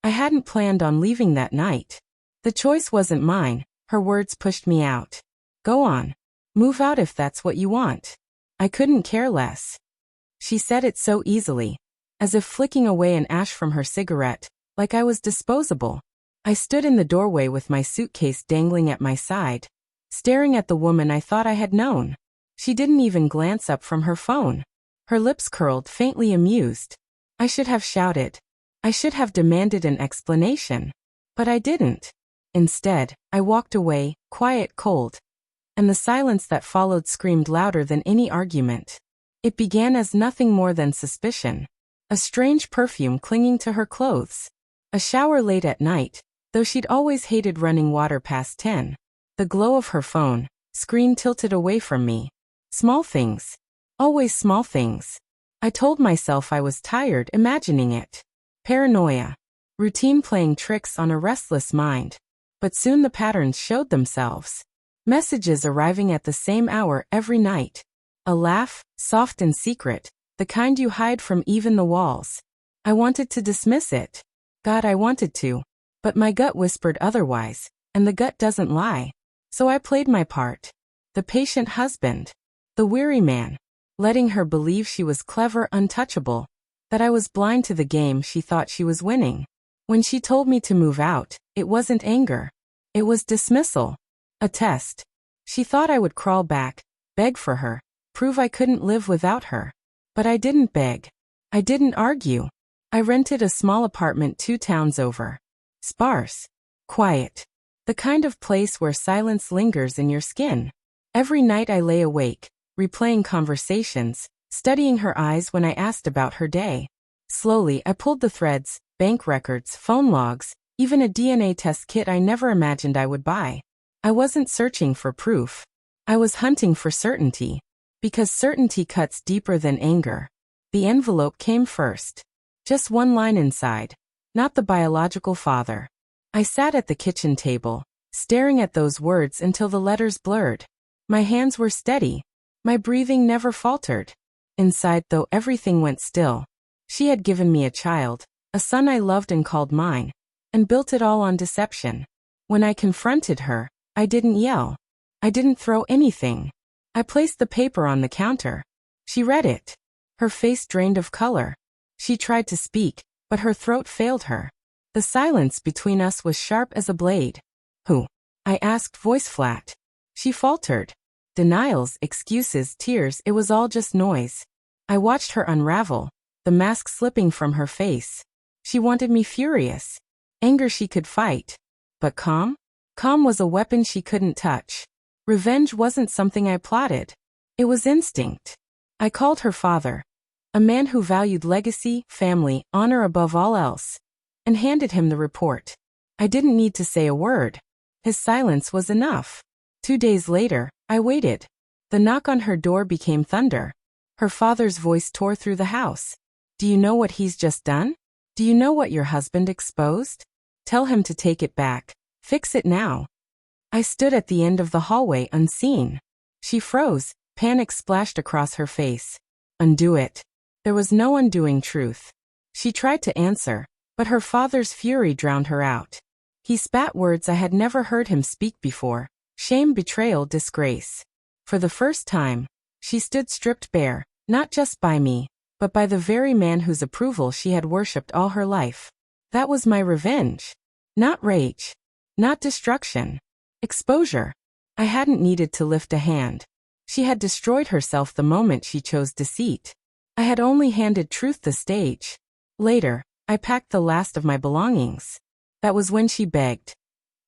I hadn't planned on leaving that night. The choice wasn't mine, her words pushed me out. Go on. Move out if that's what you want. I couldn't care less. She said it so easily, as if flicking away an ash from her cigarette, like I was disposable. I stood in the doorway with my suitcase dangling at my side, staring at the woman I thought I had known. She didn't even glance up from her phone. Her lips curled, faintly amused. I should have shouted. I should have demanded an explanation. But I didn't. Instead, I walked away, quiet, cold. And the silence that followed screamed louder than any argument. It began as nothing more than suspicion. A strange perfume clinging to her clothes. A shower late at night, though she'd always hated running water past 10. The glow of her phone, screen tilted away from me. Small things. Always small things. I told myself I was tired imagining it. Paranoia. Routine playing tricks on a restless mind. But soon the patterns showed themselves. Messages arriving at the same hour every night. A laugh, soft and secret, the kind you hide from even the walls. I wanted to dismiss it. God, I wanted to. But my gut whispered otherwise, and the gut doesn't lie. So I played my part. The patient husband. The weary man. Letting her believe she was clever, untouchable. That I was blind to the game she thought she was winning. When she told me to move out, it wasn't anger. It was dismissal. A test. She thought I would crawl back, beg for her, prove I couldn't live without her. But I didn't beg. I didn't argue. I rented a small apartment 2 towns over. Sparse. Quiet. The kind of place where silence lingers in your skin. Every night I lay awake, replaying conversations, studying her eyes when I asked about her day. Slowly I pulled the threads, bank records, phone logs, even a DNA test kit I never imagined I would buy. I wasn't searching for proof. I was hunting for certainty. Because certainty cuts deeper than anger. The envelope came first. Just one line inside. Not the biological father. I sat at the kitchen table, staring at those words until the letters blurred. My hands were steady. My breathing never faltered. Inside, though, everything went still. She had given me a child, a son I loved and called mine, and built it all on deception. When I confronted her, I didn't yell. I didn't throw anything. I placed the paper on the counter. She read it. Her face drained of color. She tried to speak, but her throat failed her. The silence between us was sharp as a blade. Who? I asked, voice flat. She faltered. Denials, excuses, tears, it was all just noise. I watched her unravel, the mask slipping from her face. She wanted me furious. Anger she could fight. But calm? Calm was a weapon she couldn't touch. Revenge wasn't something I plotted. It was instinct. I called her father. A man who valued legacy, family, honor above all else. And handed him the report. I didn't need to say a word. His silence was enough. 2 days later, I waited. The knock on her door became thunder. Her father's voice tore through the house. Do you know what he's just done? Do you know what your husband exposed? Tell him to take it back. Fix it now. I stood at the end of the hallway unseen. She froze, panic splashed across her face. Undo it. There was no undoing truth. She tried to answer, but her father's fury drowned her out. He spat words I had never heard him speak before. Shame, betrayal, disgrace. For the first time, she stood stripped bare, not just by me, but by the very man whose approval she had worshipped all her life. That was my revenge. Not rage. Not destruction. Exposure. I hadn't needed to lift a hand. She had destroyed herself the moment she chose deceit. I had only handed truth the stage. Later, I packed the last of my belongings. That was when she begged.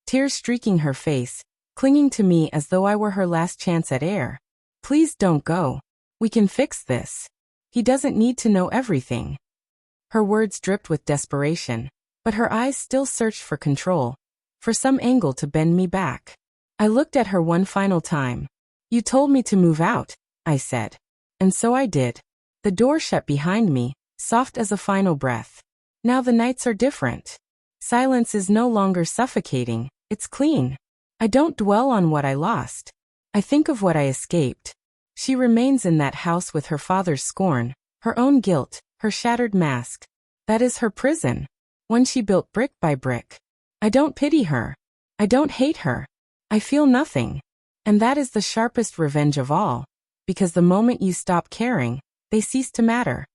Tears streaking her face, clinging to me as though I were her last chance at air. Please don't go. We can fix this. He doesn't need to know everything. Her words dripped with desperation, but her eyes still searched for control, for some angle to bend me back. I looked at her one final time. You told me to move out, I said. And so I did. The door shut behind me, soft as a final breath. Now the nights are different. Silence is no longer suffocating, it's clean. I don't dwell on what I lost. I think of what I escaped. She remains in that house with her father's scorn, her own guilt, her shattered mask. That is her prison. one she built brick by brick. I don't pity her. I don't hate her. I feel nothing. And that is the sharpest revenge of all, because the moment you stop caring, they cease to matter.